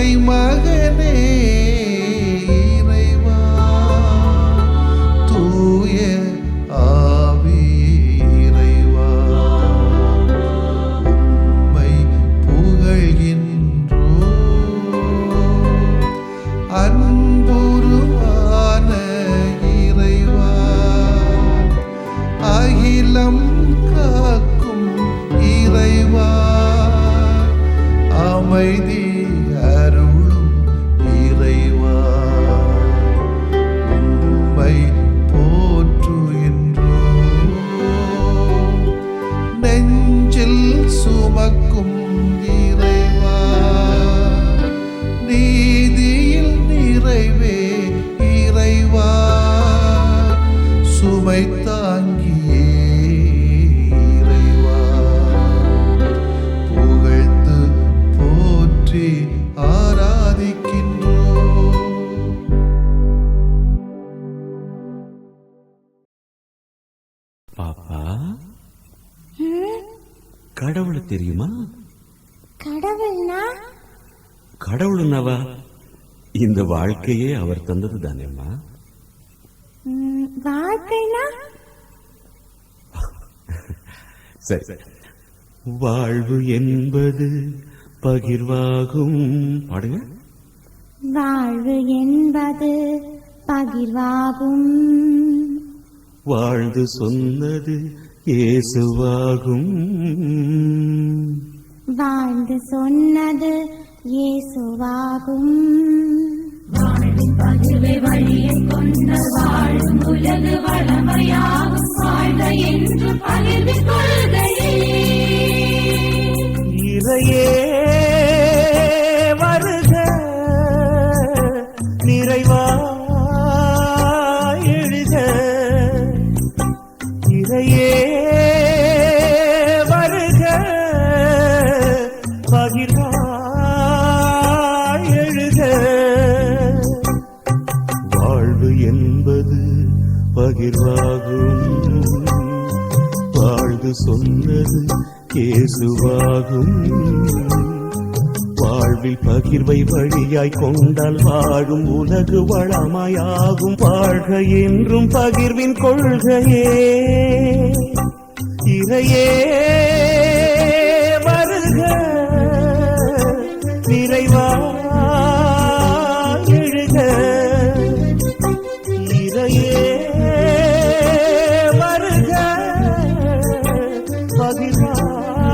இறைமகனே இறைவா தூய ஆவியே இறைவா உம்மை புகழ்கின்றோம். அன்புருவான இறைவா அகிலம் காக்கும் இறைவா அமைதி அருளும் இறைவா உம்மை போற்றுகின்றோம். நெஞ்சில் சுமக்கும் இறைவா நீதியில் நிறைவே இறைவா சுமை தாங்கியே இறைவா புகழ்ந்து போற்றி ஆராதிக்கின்றோம். பாப்பா கடவுளை தெரியுமா? கடவுள்னாவா இந்த வாழ்க்கையே அவர் தந்தது தானேம்மா. சரி, வாழ்வு என்பது பகிர்வாகும். பாடுங்க. வாழ்வு என்பது பகிர்வாகும். வாழ்ந்து சொன்னது இயேசுவாகும். வாழ்ந்து சொன்னது இயேசுவாகும். வாழ்வின் பகிர்வை வழியை கொண்ட வாழும் உலகு வளமையாகும். வாழ்க என்று பகிர்வின் கொள்கையே இறையே வருக நிறைவாய் எழுக. இறையே வருக பகிர்வாய் எழுக. வாழ்வு என்பது பகிர்வாகும். வாழ்ந்து சொன்னது இயேசுவாகும். வாழ்வில் பகிர்வை வழியாய் கொண்டால் வாழும் உலகு வளமாயாகும். வாழ்க என்றும் பகிர்வின் கொள்கையே இறையே வருக நிறைவாய் எழுக. இறையே வருக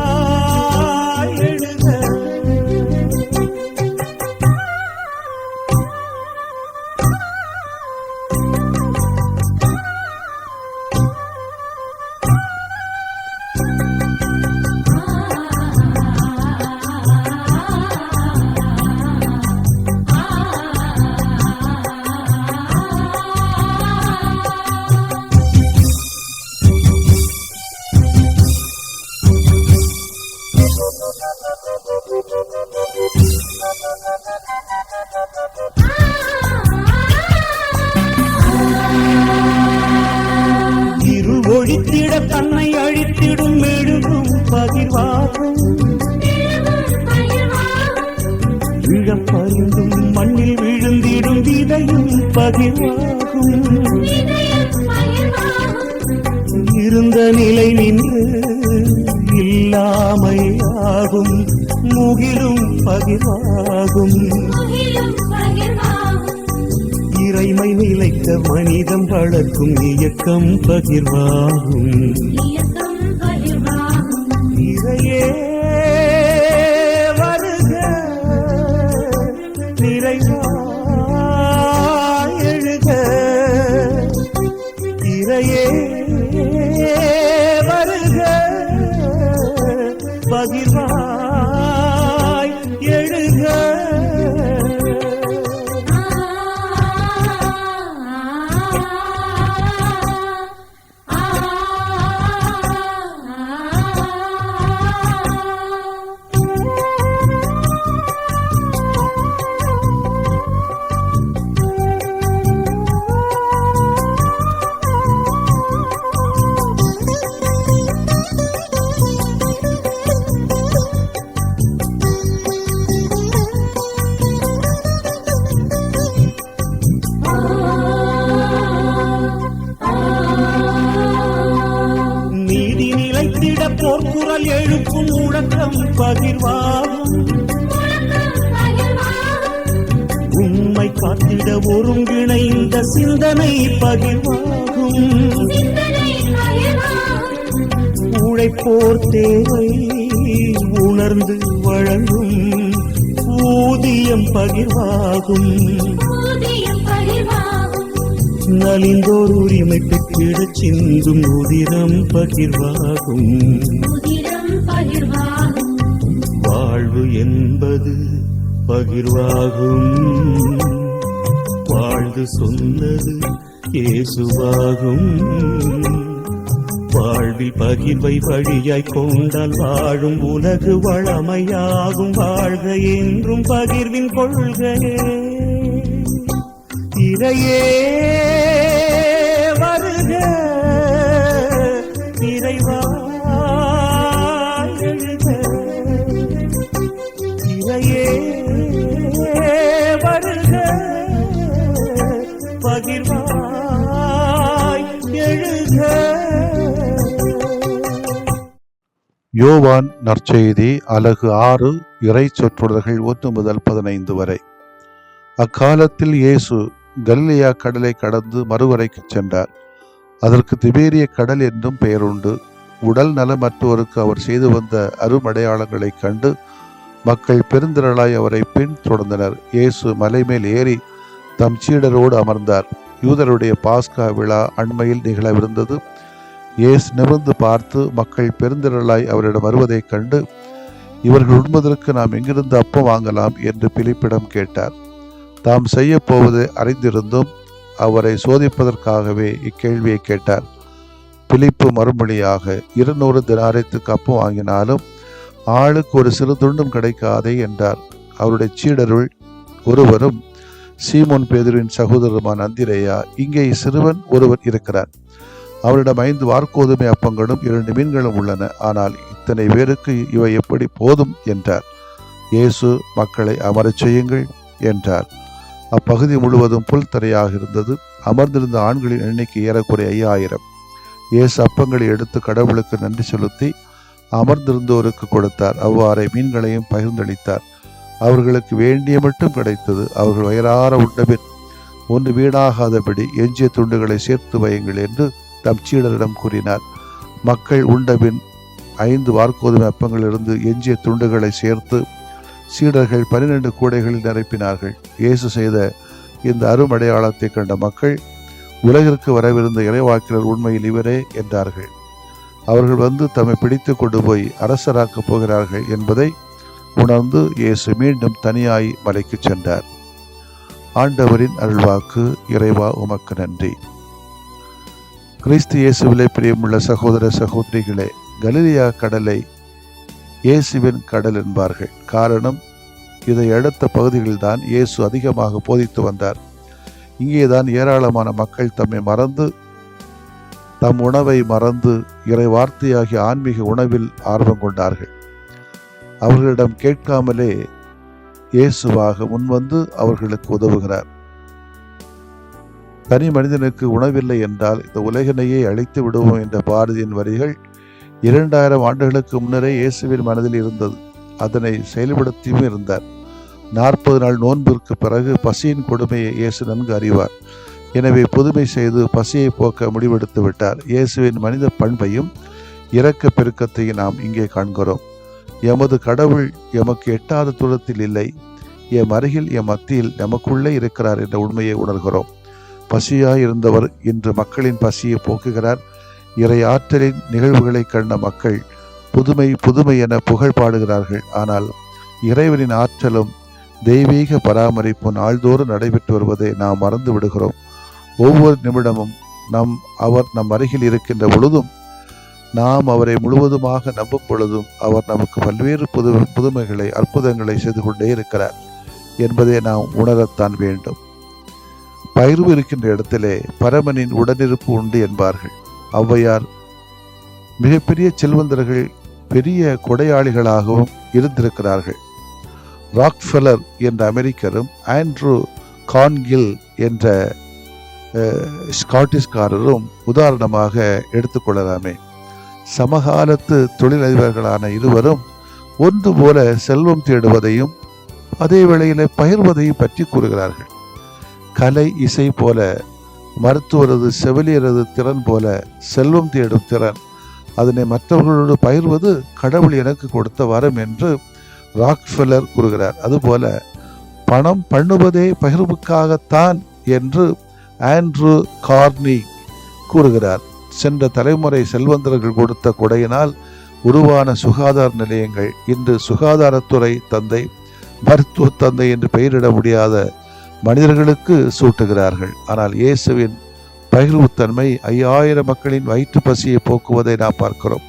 பகிர்வாய் எழுக. இருள் ஒழித்திட தன்னை அழித்திடும் மெழுகும் பகிர்வாகும். விழப்பறிந்தும் மண்ணில் விழுந்திடும் விதையும் பகிர்வாகும். இருந்த நிலை நின்று இல்லாமையாகும். முகிலும் பகிர்வாகும். இறைமை நிலைக்க மனிதம் வளர்க்கும் இயக்கம் பகிர்வாகும். இறையே வருக நிறைவாய் எழுக. இறையே வருக பகிர்வாய் எழுக. உம்மால் எழுப்பும் முழக்கம் பகிர்வாகும். உம்மை காத்திட ஒருங்கிணைந்த சிந்தனை பகிர்வாகும். உழைப்போர் தேவை உணர்ந்து வழங்கும் ஊதியம் பகிர்வாகும். நலிந்தோர் உரிமை பெற்றிடச் சிந்தும் உதிரம் பகிர்வாகும். வாழ்வு என்பது பகிர்வாகும். வாழ்ந்து சொன்னது இயேசுவாகும். வாழ்வில் பகிர்வை வழியாய் கொண்டால் வாழும் உலகு வளமையாகும். வாழ்க என்றும் பகிர்வின் கொள்கையே. இறையே வருக, இறைவா எழுக. இறையே வருக, பகிர்வாய் எழுக. யோவான் நற்செய்தி அலகு 6 இறை சொற்றொடர்கள் 1 முதல் 15 வரை. அக்காலத்தில் இயேசு கலிலேயா கடலை கடந்து மறுவரைக்கு சென்றார். அதற்கு திபேரிய கடல் என்றும் பெயருண்டு. உடல் நலமற்றோருக்கு அவர் செய்து வந்த அருமடையாளங்களைக் கண்டு மக்கள் பெருந்திரளாய் அவரை பின்தொடர்ந்தனர். இயேசு மலை மேல் ஏறி தம் சீடரோடு அமர்ந்தார். யூதருடைய பாஸ்கா விழா அண்மையில் நிகழவிருந்தது. இயேசு நிமிர்ந்து பார்த்து மக்கள் பெருந்திரளாய் அவரிடம் வருவதைக் கண்டு, இவர்கள் உண்பதற்கு நாம் எங்கிருந்து அப்பம் வாங்கலாம் என்று பிலிப்பிடம் கேட்டார். தாம் செய்ய போவதை அறிந்திருந்தும் அவரை சோதிப்பதற்காகவே இக்கேள்வியை கேட்டார். பிலிப்பு மறுமொழியாக, 200 தினாரத்துக்கு அப்பம் வாங்கினாலும் ஆளுக்கு ஒரு சிறு துண்டும் கிடைக்காதே என்றார். அவருடைய சீடருள் ஒருவரும் சீமோன் பேதுருவின் சகோதரருமான அந்திரேயா, இங்கே சிறுவன் ஒருவர் இருக்கிறார். அவரிடம் 5 வார்கோதுமை அப்பங்களும் 2 மீன்களும் உள்ளன. ஆனால் இத்தனை பேருக்கு இவை எப்படி போதும் என்றார். இயேசு மக்களை அமரச் செய்யுங்கள் என்றார். அப்பகுதி முழுவதும் புல் தரையாக இருந்தது. அமர்ந்திருந்த ஆண்களின் எண்ணிக்கை ஏறக்குறைய 5000. இயேசு அப்பங்களை எடுத்து கடவுளுக்கு நன்றி செலுத்தி அமர்ந்திருந்தோருக்கு கொடுத்தார். அவ்வாறே மீன்களையும் பகிர்ந்தளித்தார். அவர்களுக்கு வேண்டிய மட்டும் கிடைத்தது. அவர்கள் வயிறார உண்டபின் ஒன்று வீணாகாதபடி எஞ்சிய துண்டுகளை சேர்த்து வையுங்கள் என்று தம் சீடரிடம் கூறினார். மக்கள் உண்டபின் 5 வார்கோதுமை அப்பங்களிலிருந்து எஞ்சிய துண்டுகளை சேர்த்து சீடர்கள் 12 கூடைகளில் நிரப்பினார்கள். இயேசு செய்த இந்த அருமடையாளத்தை கண்ட மக்கள், உலகிற்கு வரவிருந்த இறைவாக்கினர் உண்மையில் இவரே என்றார்கள். அவர்கள் வந்து தம்மை பிடித்து கொண்டு போய் அரசராக்கப் போகிறார்கள் என்பதை உணர்ந்து இயேசு மீண்டும் தனியாய் மலைக்கு சென்றார். ஆண்டவரின் அருள்வாக்கு. இறைவா உமக்கு நன்றி. கிறிஸ்து இயேசுவிலே பிரியமுள்ள சகோதர சகோதரிகளே, கலிலேயா கடலை இயேசுவின் கடல் என்பார்கள். காரணம், இதை அடுத்த பகுதிகளில்தான் இயேசு அதிகமாக போதித்து வந்தார். இங்கேதான் ஏராளமான மக்கள் தம்மை மறந்து, தம் உணவை மறந்து இறை வார்த்தையாகிய ஆன்மீக உணவில் ஆர்வம் கொண்டார்கள். அவர்களிடம் கேட்காமலே இயேசுவாக முன்வந்து அவர்களுக்கு உதவுகிறார். தனி மனிதனுக்கு உணவில்லை என்றால் இந்த உலகினையே அழித்து விடுவோம் என்ற பாரதியின் வரிகள் 2000 ஆண்டுகளுக்கு முன்னரே இயேசுவின் மனதில் இருந்தது. அதனை செயல்படுத்தியும் இருந்தார். 40 நாள் நோன்பிற்கு பிறகு பசியின் கொடுமையை இயேசு நன்கு அறிவார். எனவே புதுமை செய்து பசியை போக்க முடிவெடுத்து விட்டார். இயேசுவின் மனித பண்பையும் இரக்க பெருக்கத்தையும் நாம் இங்கே காண்கிறோம். எமது கடவுள் எமக்கு எட்டாத தூரத்தில் இல்லை, எம் அருகில் எம் மத்தியில் நமக்குள்ளே இருக்கிறார் என்ற உண்மையை உணர்கிறோம். பசியாய் இருந்தவர் இன்று மக்களின் பசியை போக்குகிறார். இறை ஆற்றலின் நிகழ்வுகளை கண்ட மக்கள் புதுமை புதுமை என புகழ் பாடுகிறார்கள். ஆனால் இறைவனின் ஆற்றலும் தெய்வீக பராமரிப்பு நாள்தோறும் நடைபெற்று வருவதை நாம் மறந்து விடுகிறோம். ஒவ்வொரு நிமிடமும் அவர் நம் அருகில் இருக்கின்ற பொழுதும், நாம் அவரை முழுவதுமாக நம்பும் பொழுதும் அவர் நமக்கு பல்வேறு புதுமைகளை அற்புதங்களை செய்து கொண்டே இருக்கிறார் என்பதை நாம் உணரத்தான் வேண்டும். பகிர்வு இருக்கின்ற இடத்திலே பரமனின் உடனிருப்பு உண்டு என்பார்கள். ஔவையார் மிகப்பெரிய செல்வந்தர்கள் பெரிய கொடையாளிகளாகவும் இருந்திருக்கிறார்கள். ராக்ஃபெல்லர் என்ற அமெரிக்கரும் ஆண்ட்ரூ கான்கில் என்ற ஸ்காட்டிஷ்காரரும் உதாரணமாக எடுத்துக்கொள்ளலாமே. சமகாலத்து தொழிலதிபர்களான இருவரும் ஒன்று போல செல்வம் தேடுவதையும் அதே வேளையிலே பகிர்வதையும் பற்றி கூறுகிறார்கள். கலை இசை போல, மருத்துவரது செவிலியரது திறன் போல செல்வம் தேடும் திறன், அதனை மற்றவர்களோடு பகிர்வது கடவுள் எனக்கு கொடுத்த வரம் என்று ராக்ஃபெல்லர் கூறுகிறார். அதுபோல பணம் பண்ணுவதே பகிர்வுக்காகத்தான் என்று ஆண்ட்ரூ கார்னி கூறுகிறார். சென்ற தலைமுறை செல்வந்தர்கள் கொடுத்த கொடையினால் உருவான சுகாதார நிலையங்கள் இன்று சுகாதாரத்துறை தந்தை, மருத்துவ தந்தை என்று பெயரிட முடியாத மனிதர்களுக்கு சூட்டுகிறார்கள். ஆனால் இயேசுவின் பகிர்வுத்தன்மை 5000 மக்களின் வயிற்று பசியை போக்குவதை நாம் பார்க்கிறோம்.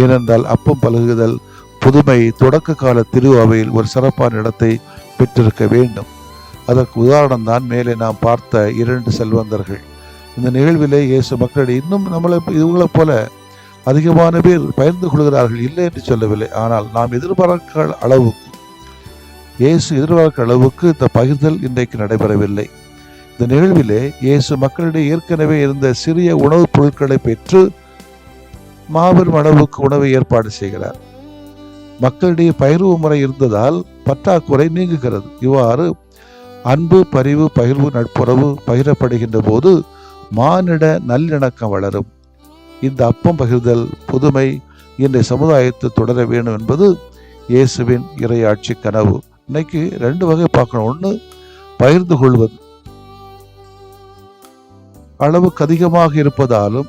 ஏனென்றால் அப்பம் பழகுதல் புதுமை தொடக்க கால திருவாவையில் ஒரு சிறப்பான இடத்தை பெற்றிருக்க வேண்டும். அதற்கு உதாரணம் தான் மேலே நாம் பார்த்த 2 செல்வந்தர்கள். இந்த நிகழ்விலே இயேசு மக்களிடையே இன்னும் இவங்களைப் போல அதிகமான பேர் பகிர்ந்து கொள்கிறார்கள், இல்லை என்று சொல்லவில்லை. ஆனால் நாம் எதிர்பார்க்க அளவுக்கு இந்த பகிர்தல் இன்றைக்கு நடைபெறவில்லை. இந்த நிகழ்விலே இயேசு மக்களிடையே ஏற்கனவே இருந்த சிறிய உணவுப் பொருட்களை பெற்று மாபெரும் அளவுக்கு உணவை ஏற்பாடு செய்கிறார். மக்களிடையே பகிர்வு முறை இருந்ததால் பற்றாக்குறை நீங்குகிறது. இவ்வாறு அன்பு, பரிவு, பகிர்வு, நட்புறவு பகிரப்படுகின்ற போது மானிட நல்லிணக்கம் வளரும். இந்த அப்பம் பகிர்தல் புதுமை இன்றைய சமுதாயத்தில் தொடர வேண்டும் என்பது இயேசுவின் இறையாட்சி கனவு. இன்னைக்கு 2 வகை பார்க்கணும். ஒன்று, பகிர்ந்து கொள்வது, அளவுக்கு அதிகமாக இருப்பதாலும்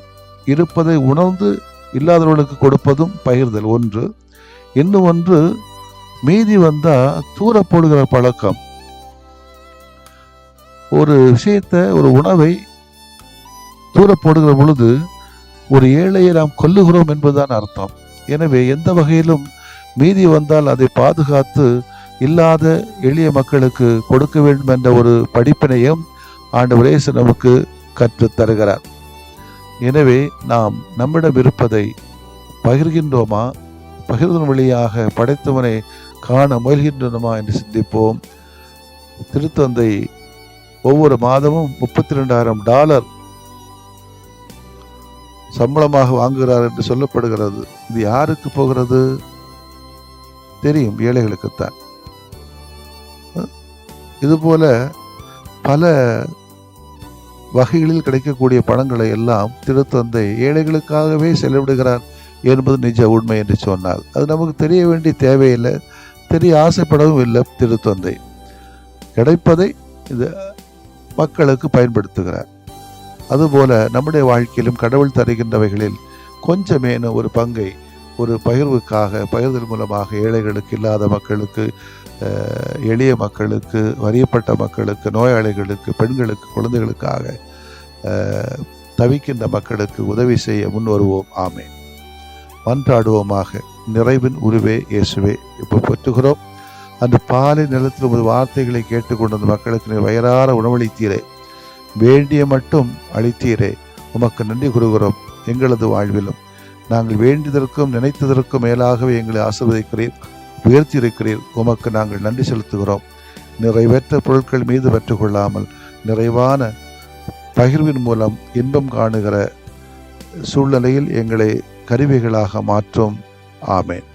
இருப்பதை உணர்ந்து இல்லாதவர்களுக்கு கொடுப்பதும் பகிர்தல் ஒன்று. இன்னும் ஒன்று, மீதி வந்தா தூர போடுகிற பழக்கம். ஒரு விஷயத்தை, ஒரு உணவை தூர போடுகிற பொழுது ஒரு ஏழையை நாம் கொல்லுகிறோம் என்பதுதான் அர்த்தம். எனவே எந்த வகையிலும் மீதி வந்தால் அதை பாதுகாத்து இல்லாத எளிய மக்களுக்கு கொடுக்க வேண்டும் என்ற ஒரு படிப்பினையும் ஆண்டவர் இயேசு நமக்கு கற்றுத் தருகிறார். எனவே நாம் நம்மிடம் இருப்பதை பகிர்கின்றோமா, பகிர்தல் வழியாக படைத்தவனை காண முயல்கின்றோமா என்று சிந்திப்போம். திருத்தந்தை ஒவ்வொரு மாதமும் $32,000 சம்பளமாக வாங்குகிறார் என்று சொல்லப்படுகிறது. இது யாருக்கு போகிறது தெரியும்? ஏழைகளுக்குத்தான். இதுபோல பல வகைகளில் கிடைக்கக்கூடிய பணங்களை எல்லாம் திருத்தந்தை ஏழைகளுக்காகவே செலவிடுகிறார் என்பது நிஜ உண்மை என்று சொன்னால் அது நமக்கு தெரிய வேண்டிய தேவையில்லை, தெரிய ஆசைப்படவும் இல்லை. திருத்தந்தை கிடைப்பதை இது மக்களுக்கு பயன்படுத்துகிறார். அதுபோல நம்முடைய வாழ்க்கையிலும் கடவுள் தருகின்றவைகளில் கொஞ்சமேனும் ஒரு பங்கை ஒரு பகிர்வுக்காக, பகிர்தல் மூலமாக ஏழைகளுக்கு, இல்லாத மக்களுக்கு, எளிய மக்களுக்கு, வறியப்பட்ட மக்களுக்கு, நோயாளிகளுக்கு, பெண்களுக்கு, குழந்தைகளுக்காக தவிக்கின்ற மக்களுக்கு உதவி செய்ய முன் வருவோம். ஆமென். மன்றாடுவோமாக. நிறைவின் உருவே இயேசுவே, இப்போ பெற்றுகிறோம். அந்த பாலை நிலத்தில் உமது வார்த்தைகளை கேட்டுக்கொண்ட மக்களுக்கு நீர் வயிறார உணவளித்தீரே, வேண்டிய மட்டும் அளித்தீரே, உமக்கு நன்றி கூறுகிறோம். எங்களது வாழ்விலும் நாங்கள் வேண்டியதற்கும் நினைத்ததற்கும் மேலாகவே எங்களை ஆசீர்வதிக்கிறீர், உயர்த்தியிருக்கிறீர். உமக்கு நாங்கள் நன்றி செலுத்துகிறோம். நிறைவேற்ற பொருட்கள் மீது பெற்றுக்கொள்ளாமல் நிறைவான பகிர்வின் மூலம் இன்பம் காணுகிற சூழ்நிலையில் எங்களை கருவிகளாக மாற்றும். ஆமென்.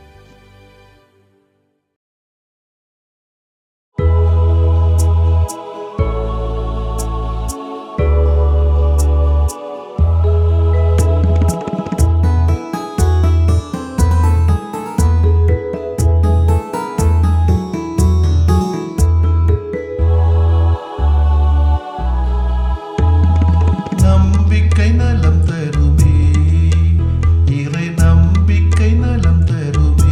நம்பிக்கை நலம் தருமே, இறை நம்பிக்கை நலம் தருமே.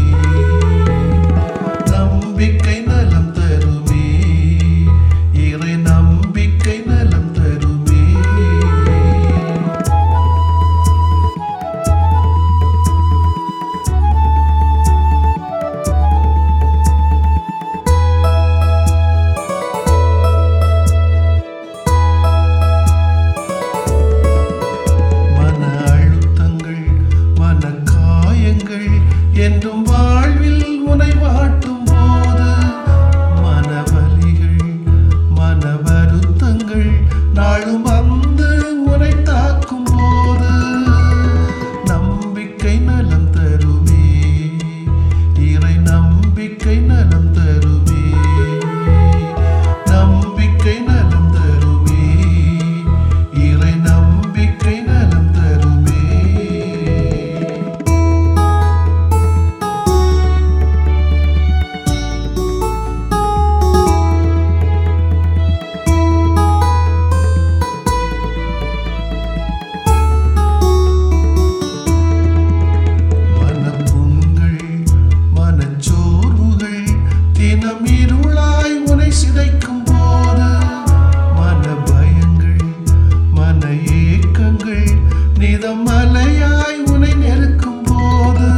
தினம் இருளாய் உனை சிதைக்கும் போது மன பயங்கள் மன ஏக்கங்கள் நிதம் மலையாய் உனை நெருக்கும் போது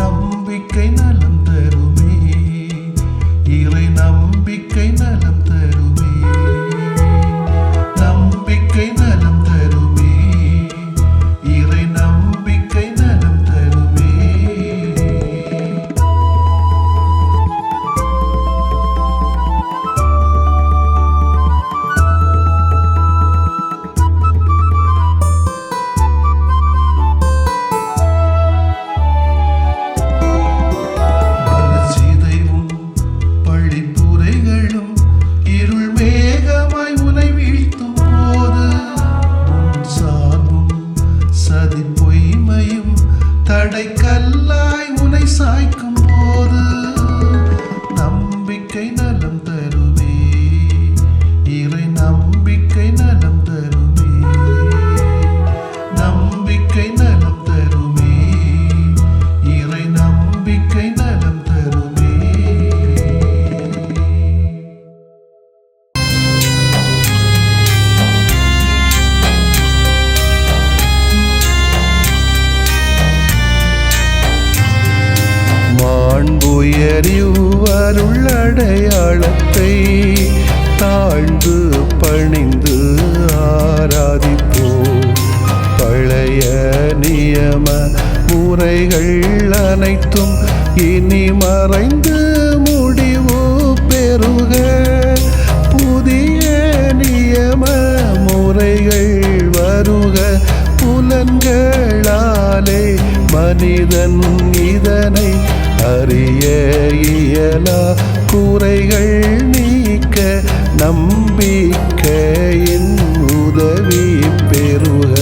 நம்பிக்கை நலம் தருமே, இறை நம்பிக்கை நலம் தருமே, நம்பிக்கை நலம் தருமே, இறை நம்பிக்கை நலம் தருமே. மனசிதைவும் பழிப்புரைகளும் இருள் மேகமாய் உனை வீழ்த்தும் போது உன் சார்பும் சதி பொய்மையும் தடை கல்லாய் உனை சாய்க்கும் போது நம்பிக்கை நலம் தருமே, இறை நம்பிக்கை நலம் தருமே, நம்பிக்கை நலம் தருமே, இறை நம்பிக்கை நலம் தருமே. மாண்புயரிவருள்ளடையாளத்தை தாழ்ந்து பணிந்து ஆராதிப்போம். பழைய நியம முறைகள் அனைத்தும் இனி மறைந்து முடிவு பெறுக. புதிய நியம முறைகள் வருக. புலன்களாலே மனிதன் இதனை அறிய இயலா. குறைகள் நீக்க நம்பிக்கையின் உதவி பெறுக.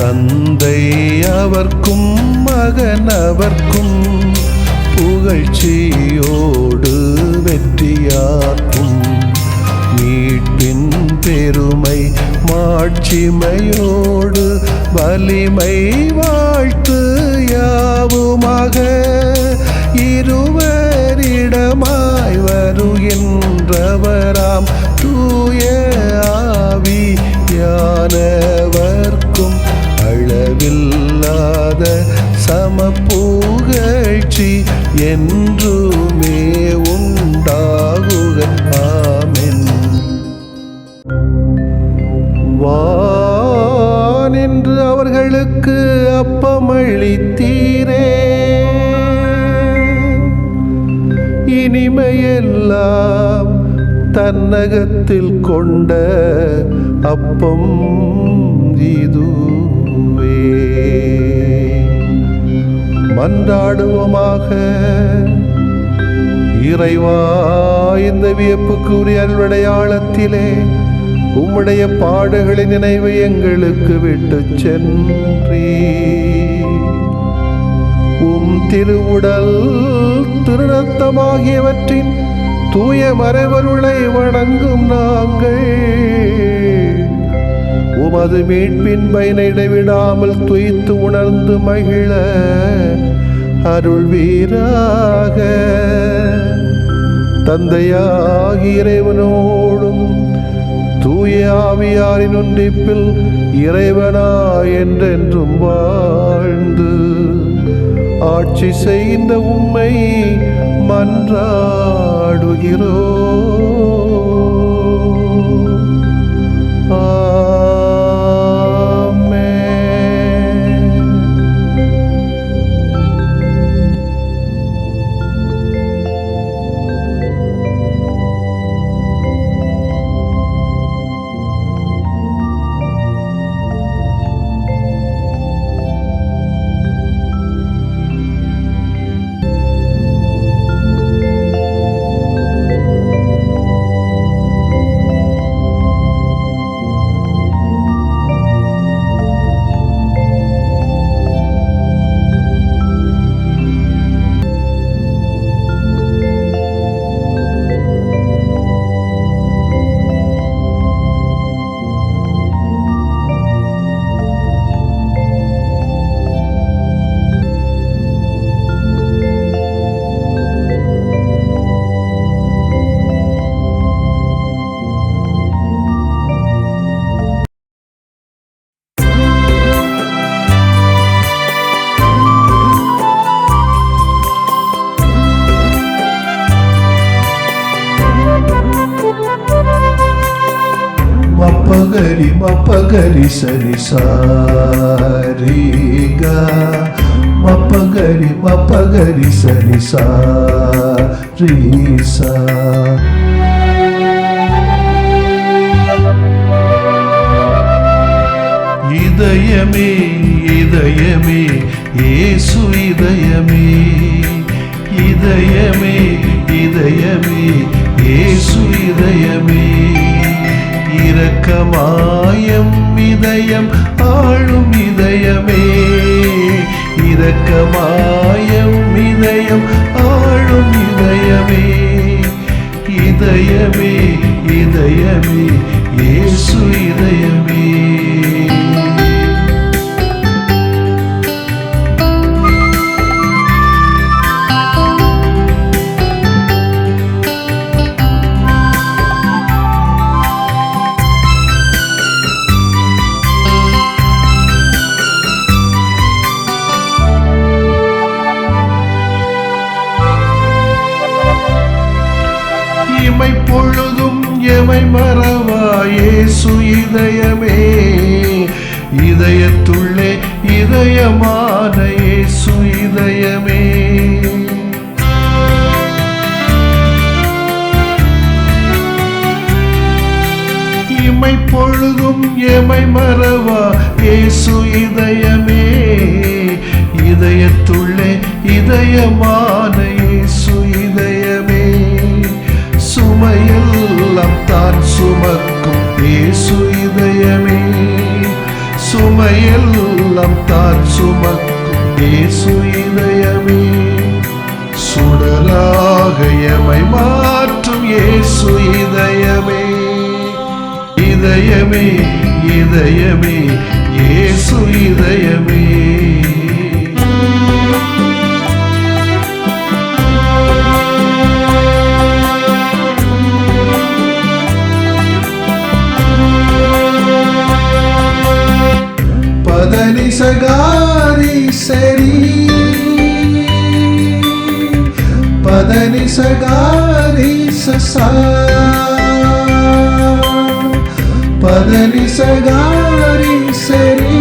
தந்தை அவர்க்கும் மகன் அவர்க்கும் புகழ்ச்சியோடு வெற்றியாக்கும். மீட்பின் பெருமை மாட்சிமையோடு வலிமை வாழ்த்து யாவுமாக. இருவரிடமாய் வருகின்றவராம் தூய ஆவியானவர்க்கும் அளவில்லாத சமப்புகழ்ச்சி என்றுமே உண்டாகுக. ஆமென். வானின்று அவர்களுக்கு அப்பமளித்தீரே, இனிமையெல்லாம் தன்னகத்தில் கொண்ட அப்பம் இதுவே. மன்றாடுவோமாக. இறைவா, இந்த வியப்புக்குரிய அருளடையாளத்திலே உம்முடைய பாடுகளின் நினைவை எங்களுக்கு விட்டு சென்றீ. உம் திருவுடல் திருரத்தமாகியவற்றின் தூய மறைவருளை வணங்கும் நாங்கள் உமது மீட்பின் பயனை இடைவிடாமல் துய்த்து உணர்ந்து மகிழ அருள்வீராக. தந்தையாகிய இறைவனோடும் தூய ஆவியாரின் ஒன்றிப்பில் இறைவனா என்றென்றும் வாழ்ந்து ஆட்சி செய்கின்ற உம்மை மன்றாடுகிறோம். ஆமென். மப்பகரி சரி சாரிகா மப்பகரி சரி சாரிசா. இதயமே இதயமே இயேசு இதயமே, இதயமே இதயமே இயேசு இதயமே, இரக்கமாயம் இதயம் ஆளும் இதயமே, இரக்கமாயம் இதயம் ஆளும் இதயமே, இதயமே இதயமே இயேசு இதயமே. பொழுதும் எமை மறவா இயேசு இதயமே, இதயத்துள்ளே இதயமான இயேசு இதயமே, இமை பொழுதும் எமை மறவா இயேசு இதயமே, இதயத்துள்ளே இதயமான இயேசு இதயமே, சுமையெல்லாம் தான் சுமக்கும் இயேசு இதயமே, சுமையெல்லாம் தான் சுமக்கும் இயேசு இதயமே, சுடராக எமை மாற்றும் இயேசு இதயமே, இதயமே இதயமே இயேசு இதயமே. பதனி சகாரி சரி பதனி சகாரி சசா பதனி சகாரி சரி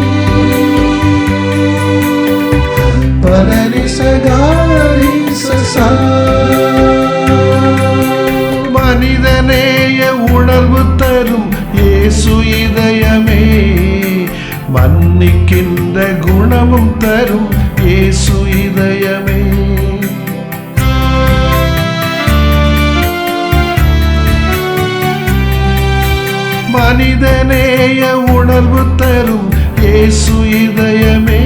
பதனி சகாரி சசா. மனிதநேய உணர்வு தரும் இயேசு இதயமே, மன்னிக்கின்ற குணமும் தரும் இயேசு இதயமே, மனிதநேய உணர்வு தரும் இயேசு இதயமே,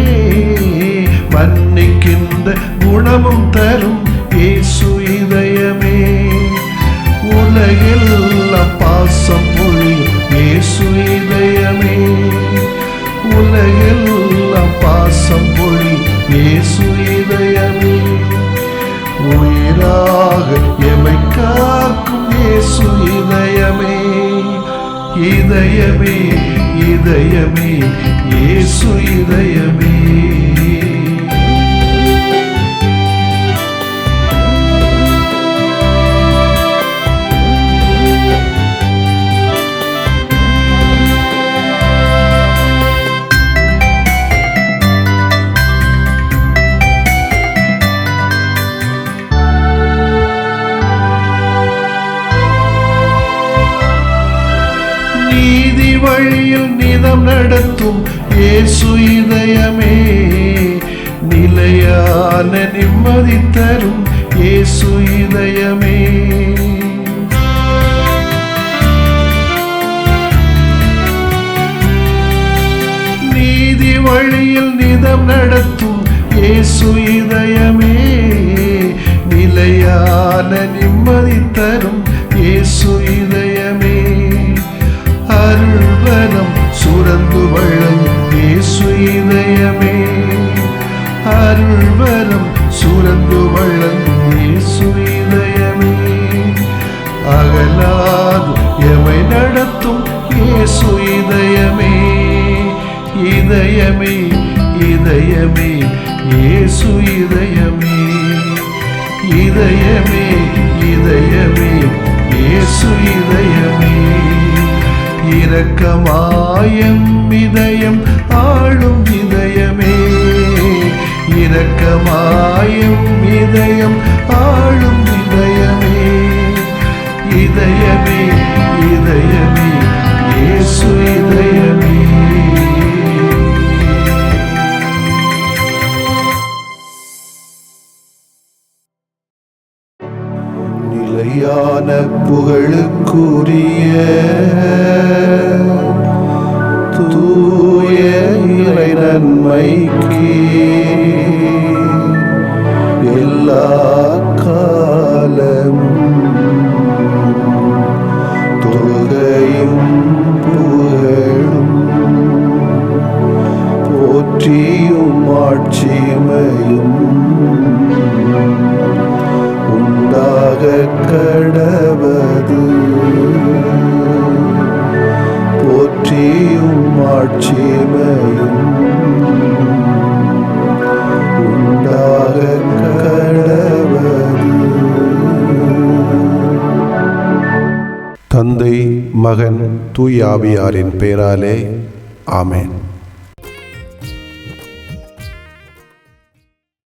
மன்னிக்கின்ற குணமும் தரும் இயேசு இதயமே, உலகெல்லாம் பாசம் பொழியும் இயேசு இதயமே, உலகெல்லாம் பாசம் பொழியும் இயேசு இதயமே, உயிராக எமை காக்கும் இயேசு இதயமே, இதயமே இதயமே இயேசு இதயமே. நீதி வழியில் நிதம் நடத்தும் இயேசு இதயமே, நிலையான நிம்மதி தரும் இயேசு இதயமே, நீதி வழியில் நிதம் நடத்தும் இயேசு இதயமே, நிலையான நிம்மதி தரும் இயேசு இதயமே, அருள்வரம் சுரந்து வழங்கும் இயேசு இதயமே, அருள்வரம் சுரந்து வழங்கும் இயேசு இதயமே, அகலாது எமை நடத்தும் இயேசு இதயமே, இதயமே இதயமே இயேசு இதயமே, இதயமே இதயமே இயேசு இதயமே, இரக்கமாயம் இதயம் ஆளும் இதயமே, இரக்கமாயம் இதயம் ஆளும் இதயமே, இதயமே இதயமே இயேசு இதயமே. நிலையான புகழுக்குரிய தூய இறை நன்மைக்கு எல்லா காலமும் தொழுகையும் புகழும் போற்றியும் ஆட்சிமையும் உண்டாக கடவது, போற்றியும் ஆட்சிமையும் உண்டாக கடவது. தந்தை, மகன், தூய ஆவியாரின் பெயராலே ஆமென்.